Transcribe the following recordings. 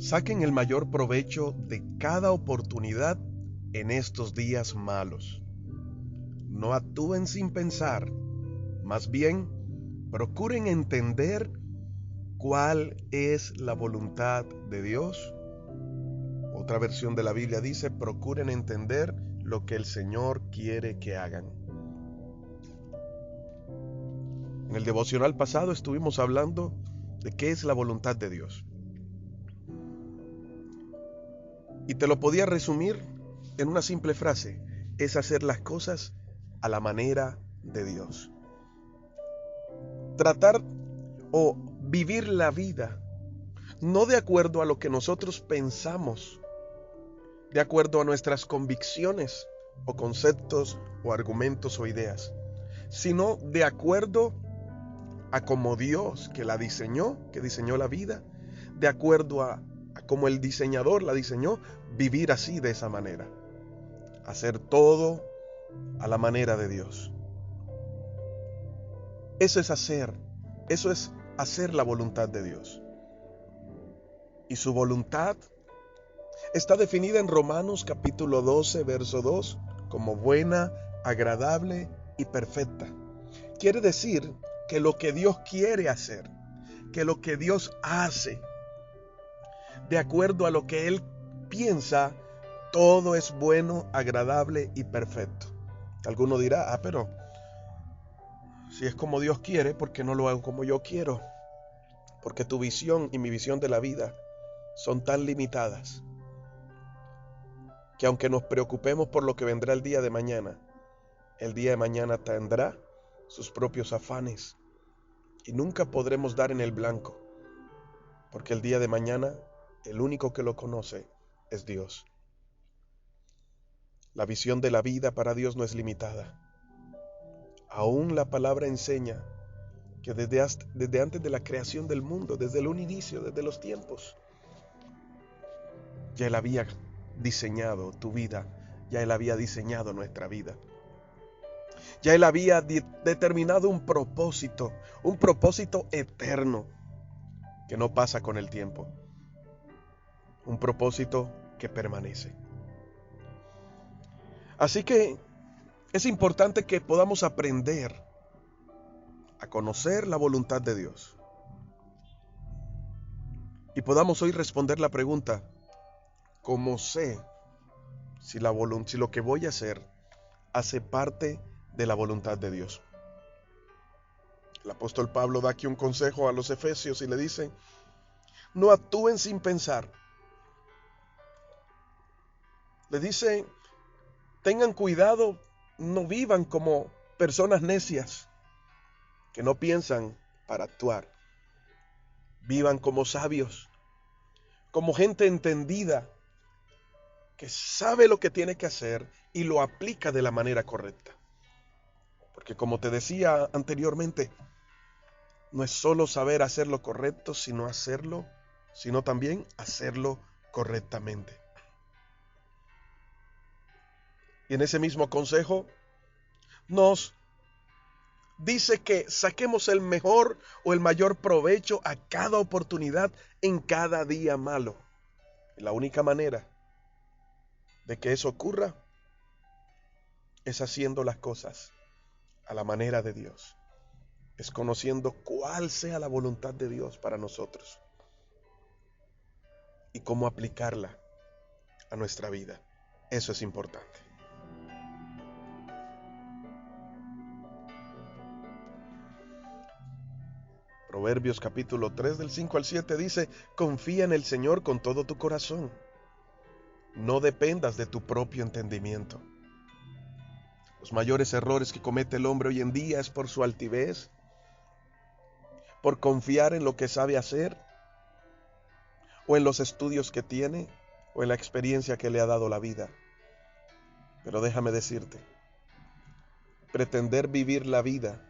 Saquen el mayor provecho de cada oportunidad en estos días malos. No actúen sin pensar, más bien procuren entender cuál es la voluntad de Dios. Otra versión de la Biblia dice, procuren entender lo que el Señor quiere que hagan. En el devocional pasado estuvimos hablando de qué es la voluntad de Dios. Y te lo podía resumir en una simple frase: es hacer las cosas a la manera de Dios. Tratar o vivir la vida no de acuerdo a lo que nosotros pensamos, de acuerdo a nuestras convicciones o conceptos o argumentos o ideas, sino de acuerdo a como Dios que diseñó la vida, de acuerdo a como el diseñador la diseñó, vivir así, de esa manera. Hacer todo a la manera de Dios. Eso es hacer la voluntad de Dios. Y su voluntad está definida en Romanos capítulo 12, verso 2, como buena, agradable y perfecta. Quiere decir que lo que Dios quiere hacer, que lo que Dios hace, de acuerdo a lo que Él piensa, todo es bueno, agradable y perfecto. Alguno dirá, pero si es como Dios quiere, ¿por qué no lo hago como yo quiero? Porque tu visión y mi visión de la vida son tan limitadas que aunque nos preocupemos por lo que vendrá el día de mañana tendrá sus propios afanes y nunca podremos dar en el blanco, porque el día de mañana el único que lo conoce es Dios. La visión de la vida para Dios no es limitada. Aún la palabra enseña que desde antes de la creación del mundo, desde el inicio, desde los tiempos, ya Él había diseñado tu vida, ya Él había diseñado nuestra vida. Ya Él había determinado un propósito eterno que no pasa con el tiempo, un propósito que permanece. Así que es importante que podamos aprender a conocer la voluntad de Dios y podamos hoy responder la pregunta: ¿cómo sé si lo que voy a hacer hace parte de la voluntad de Dios? El apóstol Pablo da aquí un consejo a los efesios y le dice: no actúen sin pensar. Le dice: tengan cuidado, no vivan como personas necias que no piensan para actuar. Vivan como sabios, como gente entendida que sabe lo que tiene que hacer y lo aplica de la manera correcta. Porque como te decía anteriormente, no es solo saber hacer lo correcto, sino también hacerlo correctamente. Y en ese mismo consejo nos dice que saquemos el mejor o el mayor provecho a cada oportunidad en cada día malo. Y la única manera de que eso ocurra es haciendo las cosas a la manera de Dios. Es conociendo cuál sea la voluntad de Dios para nosotros y cómo aplicarla a nuestra vida. Eso es importante. Proverbios capítulo 3 del 5 al 7 dice: confía en el Señor con todo tu corazón. No dependas de tu propio entendimiento. Los mayores errores que comete el hombre hoy en día es por su altivez, por confiar en lo que sabe hacer, o en los estudios que tiene, o en la experiencia que le ha dado la vida. Pero déjame decirte, pretender vivir la vida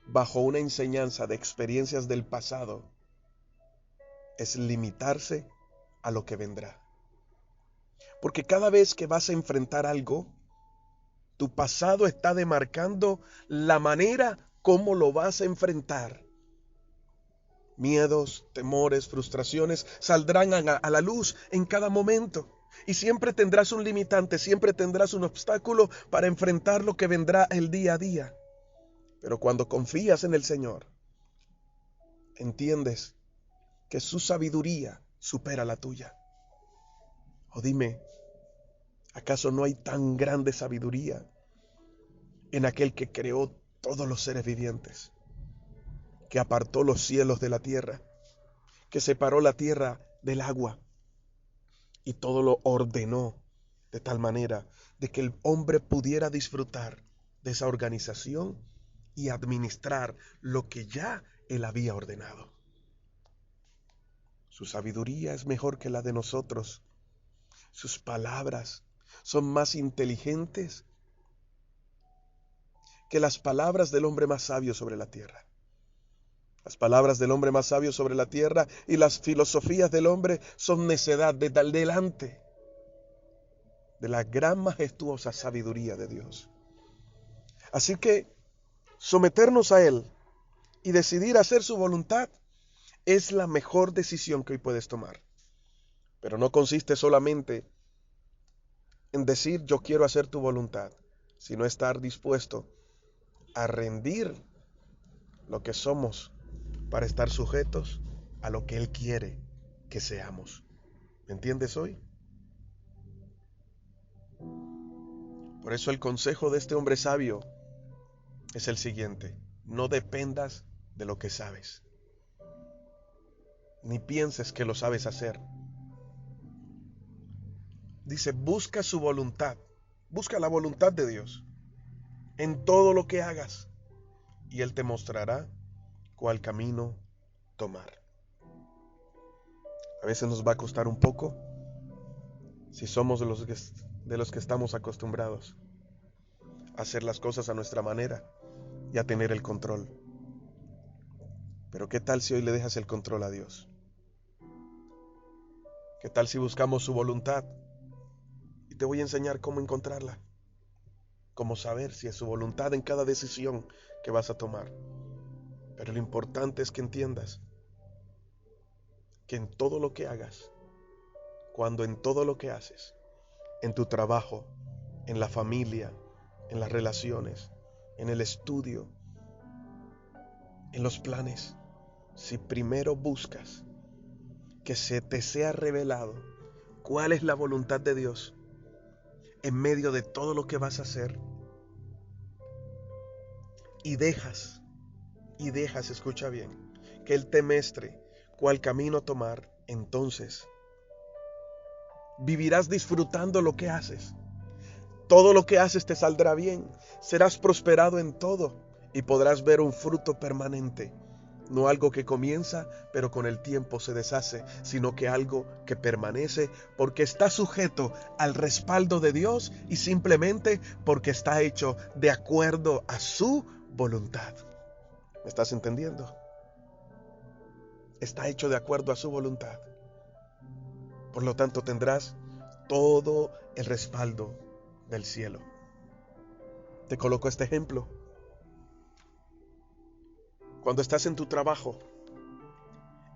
bajo una enseñanza de experiencias del pasado es limitarse a lo que vendrá. Porque cada vez que vas a enfrentar algo, tu pasado está demarcando la manera como lo vas a enfrentar. Miedos, temores, frustraciones saldrán a la luz en cada momento. Y siempre tendrás un limitante, siempre tendrás un obstáculo para enfrentar lo que vendrá el día a día. Pero cuando confías en el Señor, entiendes que su sabiduría supera la tuya. O dime, ¿acaso no hay tan grande sabiduría en aquel que creó todos los seres vivientes, que apartó los cielos de la tierra, que separó la tierra del agua y todo lo ordenó de tal manera de que el hombre pudiera disfrutar de esa organización y administrar lo que ya él había ordenado? Su sabiduría es mejor que la de nosotros. Sus palabras son más inteligentes que las palabras del hombre más sabio sobre la tierra. Las palabras del hombre más sabio sobre la tierra y las filosofías del hombre son necedad delante de la gran majestuosa sabiduría de Dios. Así que someternos a Él y decidir hacer su voluntad es la mejor decisión que hoy puedes tomar. Pero no consiste solamente en decir yo quiero hacer tu voluntad, sino estar dispuesto a rendir lo que somos para estar sujetos a lo que Él quiere que seamos. ¿Me entiendes hoy? Por eso el consejo de este hombre sabio es el siguiente: no dependas de lo que sabes, ni pienses que lo sabes hacer. Dice, busca su voluntad, busca la voluntad de Dios en todo lo que hagas, y Él te mostrará cuál camino tomar. A veces nos va a costar un poco si somos de los que estamos acostumbrados a hacer las cosas a nuestra manera y a tener el control. Pero ¿qué tal si hoy le dejas el control a Dios? ¿Qué tal si buscamos su voluntad? Y te voy a enseñar cómo encontrarla, cómo saber si es su voluntad en cada decisión que vas a tomar. Pero lo importante es que entiendas que en todo lo que hagas, cuando en todo lo que haces, en tu trabajo, en la familia, en las relaciones, en el estudio, en los planes, si primero buscas que se te sea revelado cuál es la voluntad de Dios en medio de todo lo que vas a hacer, y dejas, escucha bien, que Él te muestre cuál camino tomar, entonces vivirás disfrutando lo que haces. Todo lo que haces te saldrá bien, serás prosperado en todo y podrás ver un fruto permanente. No algo que comienza, pero con el tiempo se deshace, sino que algo que permanece porque está sujeto al respaldo de Dios y simplemente porque está hecho de acuerdo a su voluntad. ¿Me estás entendiendo? Está hecho de acuerdo a su voluntad. Por lo tanto, tendrás todo el respaldo del cielo. Te coloco este ejemplo. Cuando estás en tu trabajo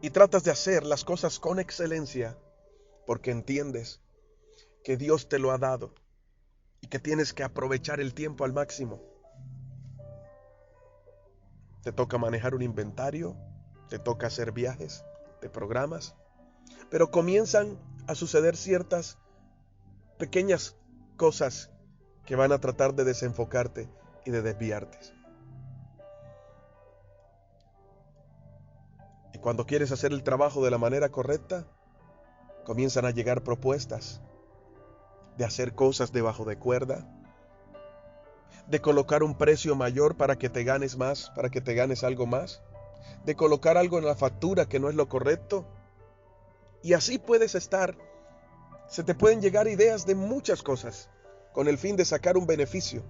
y tratas de hacer las cosas con excelencia, porque entiendes que Dios te lo ha dado y que tienes que aprovechar el tiempo al máximo. Te toca manejar un inventario, te toca hacer viajes, te programas, pero comienzan a suceder ciertas pequeñas cosas que van a tratar de desenfocarte y de desviarte. Y cuando quieres hacer el trabajo de la manera correcta, comienzan a llegar propuestas de hacer cosas debajo de cuerda, de colocar un precio mayor para que te ganes más, para que te ganes algo más, de colocar algo en la factura que no es lo correcto. Y así puedes estar. Se te pueden llegar ideas de muchas cosas con el fin de sacar un beneficio,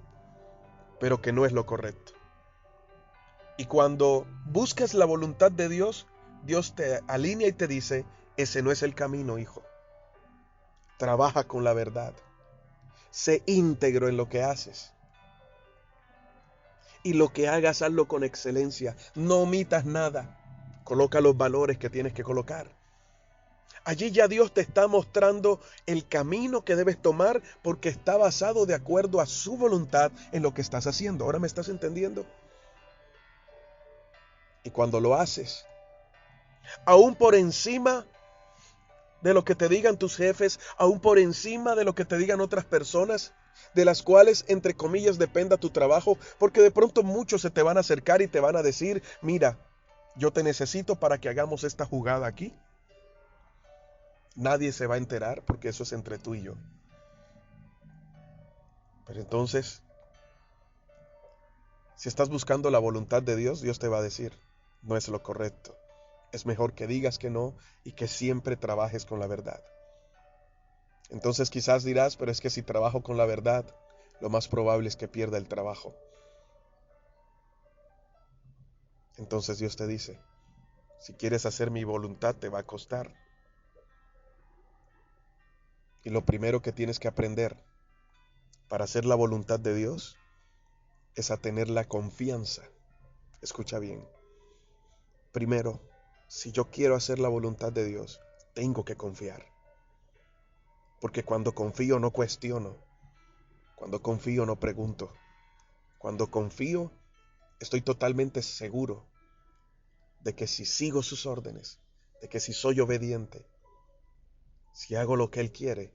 pero que no es lo correcto. Y cuando buscas la voluntad de Dios, Dios te alinea y te dice, ese no es el camino, hijo. Trabaja con la verdad. Sé íntegro en lo que haces. Y lo que hagas, hazlo con excelencia. No omitas nada. Coloca los valores que tienes que colocar. Allí ya Dios te está mostrando el camino que debes tomar porque está basado de acuerdo a su voluntad en lo que estás haciendo. ¿Ahora me estás entendiendo? Y cuando lo haces, aún por encima de lo que te digan tus jefes, aún por encima de lo que te digan otras personas, de las cuales, entre comillas, dependa tu trabajo, porque de pronto muchos se te van a acercar y te van a decir, mira, yo te necesito para que hagamos esta jugada aquí. Nadie se va a enterar porque eso es entre tú y yo. Pero entonces, si estás buscando la voluntad de Dios, Dios te va a decir, no es lo correcto. Es mejor que digas que no y que siempre trabajes con la verdad. Entonces quizás dirás, pero es que si trabajo con la verdad, lo más probable es que pierda el trabajo. Entonces Dios te dice, si quieres hacer mi voluntad te va a costar. Y lo primero que tienes que aprender para hacer la voluntad de Dios es a tener la confianza. Escucha bien. Primero, si yo quiero hacer la voluntad de Dios, tengo que confiar. Porque cuando confío no cuestiono. Cuando confío no pregunto. Cuando confío estoy totalmente seguro de que si sigo sus órdenes, de que si soy obediente, si hago lo que Él quiere,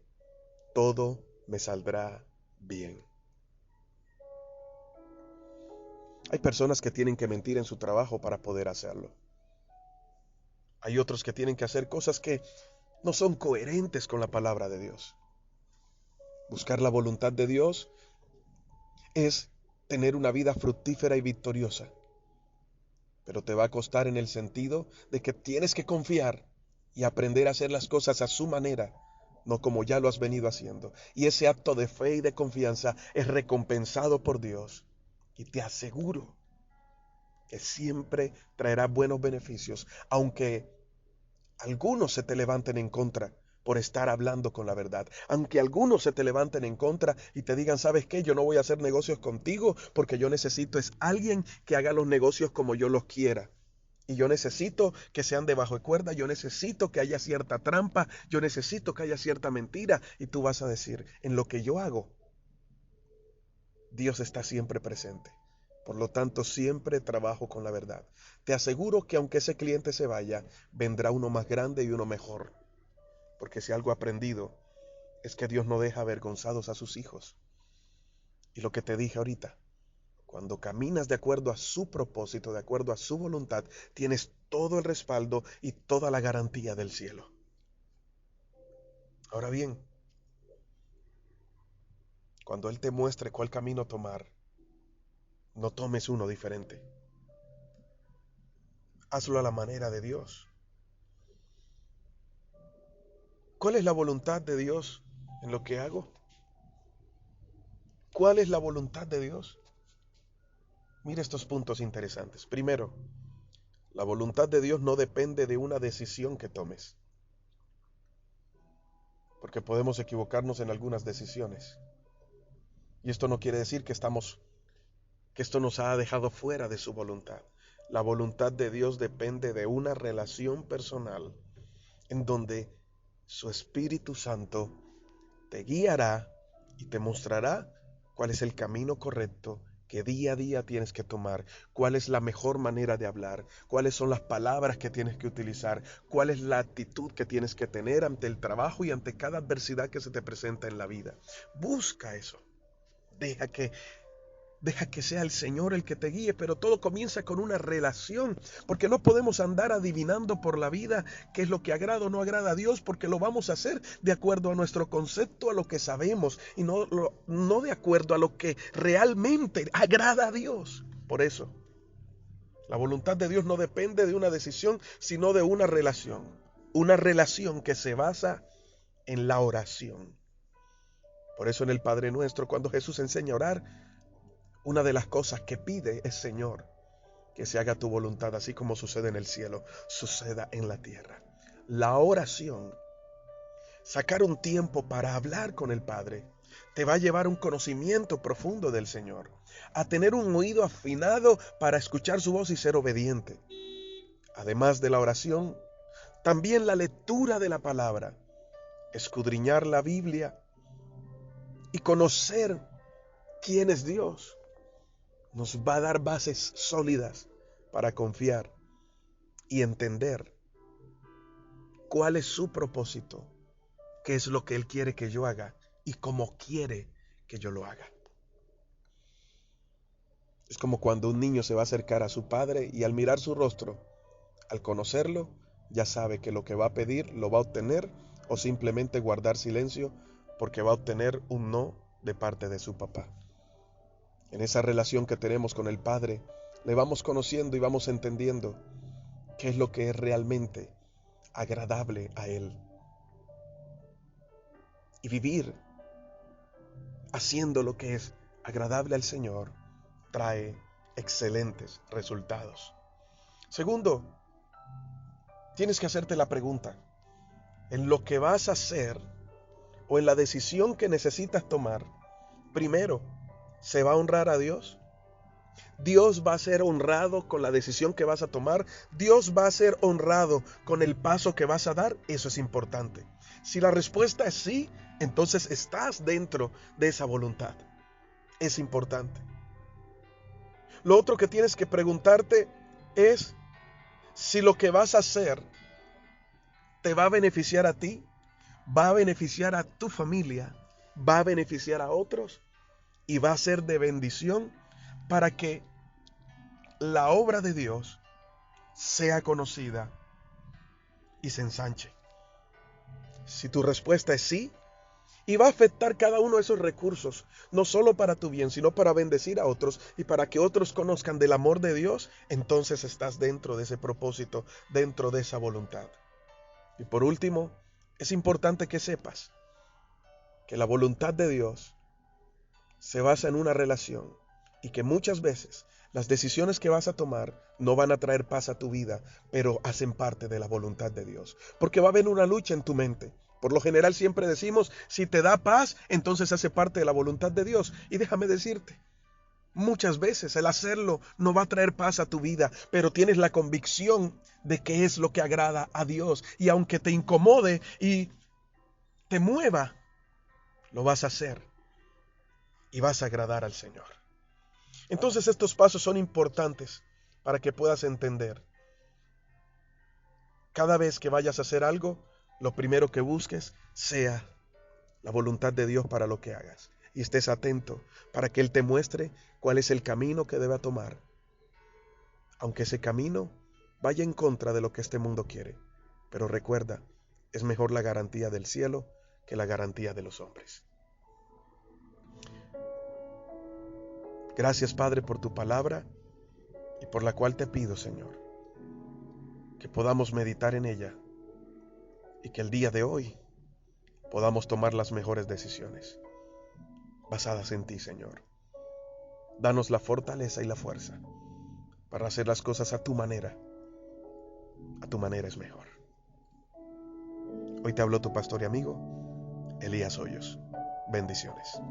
todo me saldrá bien. Hay personas que tienen que mentir en su trabajo para poder hacerlo. Hay otros que tienen que hacer cosas que no son coherentes con la palabra de Dios. Buscar la voluntad de Dios es tener una vida fructífera y victoriosa. Pero te va a costar en el sentido de que tienes que confiar y aprender a hacer las cosas a su manera, no como ya lo has venido haciendo. Y ese acto de fe y de confianza es recompensado por Dios. Y te aseguro que siempre traerá buenos beneficios, aunque algunos se te levanten en contra por estar hablando con la verdad. Aunque algunos se te levanten en contra y te digan, ¿sabes qué? Yo no voy a hacer negocios contigo porque yo necesito es alguien que haga los negocios como yo los quiera. Y yo necesito que sean de bajo cuerda, yo necesito que haya cierta trampa, yo necesito que haya cierta mentira. Y tú vas a decir, en lo que yo hago, Dios está siempre presente. Por lo tanto, siempre trabajo con la verdad. Te aseguro que aunque ese cliente se vaya, vendrá uno más grande y uno mejor. Porque si algo he aprendido es que Dios no deja avergonzados a sus hijos. Y lo que te dije ahorita, cuando caminas de acuerdo a su propósito, de acuerdo a su voluntad, tienes todo el respaldo y toda la garantía del cielo. Ahora bien, cuando Él te muestre cuál camino tomar, no tomes uno diferente. Hazlo a la manera de Dios. ¿Cuál es la voluntad de Dios en lo que hago? ¿Cuál es la voluntad de Dios? Mira estos puntos interesantes. Primero, la voluntad de Dios no depende de una decisión que tomes, porque podemos equivocarnos en algunas decisiones. Y esto no quiere decir que esto nos ha dejado fuera de su voluntad. La voluntad de Dios depende de una relación personal en donde su Espíritu Santo te guiará y te mostrará cuál es el camino correcto que día a día tienes que tomar, cuál es la mejor manera de hablar, cuáles son las palabras que tienes que utilizar, cuál es la actitud que tienes que tener ante el trabajo y ante cada adversidad que se te presenta en la vida. Busca eso. Deja que sea el Señor el que te guíe, pero todo comienza con una relación, porque no podemos andar adivinando por la vida qué es lo que agrada o no agrada a Dios, porque lo vamos a hacer de acuerdo a nuestro concepto, a lo que sabemos, y no de acuerdo a lo que realmente agrada a Dios. Por eso, la voluntad de Dios no depende de una decisión, sino de una relación que se basa en la oración. Por eso en el Padre Nuestro, cuando Jesús enseña a orar, una de las cosas que pide es, Señor, que se haga tu voluntad, así como sucede en el cielo, suceda en la tierra. La oración, sacar un tiempo para hablar con el Padre, te va a llevar a un conocimiento profundo del Señor, a tener un oído afinado para escuchar su voz y ser obediente, además de la oración, también la lectura de la palabra, escudriñar la Biblia y conocer quién es Dios, nos va a dar bases sólidas para confiar y entender cuál es su propósito, qué es lo que Él quiere que yo haga y cómo quiere que yo lo haga. Es como cuando un niño se va a acercar a su padre y al mirar su rostro, al conocerlo, ya sabe que lo que va a pedir lo va a obtener o simplemente guardar silencio porque va a obtener un no de parte de su papá. En esa relación que tenemos con el Padre, le vamos conociendo y vamos entendiendo qué es lo que es realmente agradable a Él. Y vivir haciendo lo que es agradable al Señor trae excelentes resultados. Segundo, tienes que hacerte la pregunta, en lo que vas a hacer o en la decisión que necesitas tomar, primero, ¿se va a honrar a Dios? Dios va a ser honrado con la decisión que vas a tomar. Dios va a ser honrado con el paso que vas a dar. Eso es importante. Si la respuesta es sí, entonces estás dentro de esa voluntad. Es importante. Lo otro que tienes que preguntarte es si lo que vas a hacer te va a beneficiar a ti, va a beneficiar a tu familia, va a beneficiar a otros y va a ser de bendición para que la obra de Dios sea conocida y se ensanche. Si tu respuesta es sí, y va a afectar cada uno de esos recursos, no solo para tu bien, sino para bendecir a otros y para que otros conozcan del amor de Dios, entonces estás dentro de ese propósito, dentro de esa voluntad. Y por último, es importante que sepas que la voluntad de Dios se basa en una relación y que muchas veces las decisiones que vas a tomar no van a traer paz a tu vida, pero hacen parte de la voluntad de Dios. Porque va a haber una lucha en tu mente. Por lo general siempre decimos, si te da paz, entonces hace parte de la voluntad de Dios. Y déjame decirte, muchas veces el hacerlo no va a traer paz a tu vida, pero tienes la convicción de que es lo que agrada a Dios. Y aunque te incomode y te mueva, lo vas a hacer y vas a agradar al Señor. Entonces estos pasos son importantes para que puedas entender. Cada vez que vayas a hacer algo, lo primero que busques sea la voluntad de Dios para lo que hagas. Y estés atento para que Él te muestre cuál es el camino que debe tomar. Aunque ese camino vaya en contra de lo que este mundo quiere. Pero recuerda, es mejor la garantía del cielo que la garantía de los hombres. Gracias, Padre, por tu palabra y por la cual te pido, Señor, que podamos meditar en ella y que el día de hoy podamos tomar las mejores decisiones basadas en ti, Señor. Danos la fortaleza y la fuerza para hacer las cosas a tu manera. A tu manera es mejor. Hoy te habló tu pastor y amigo, Elías Hoyos. Bendiciones.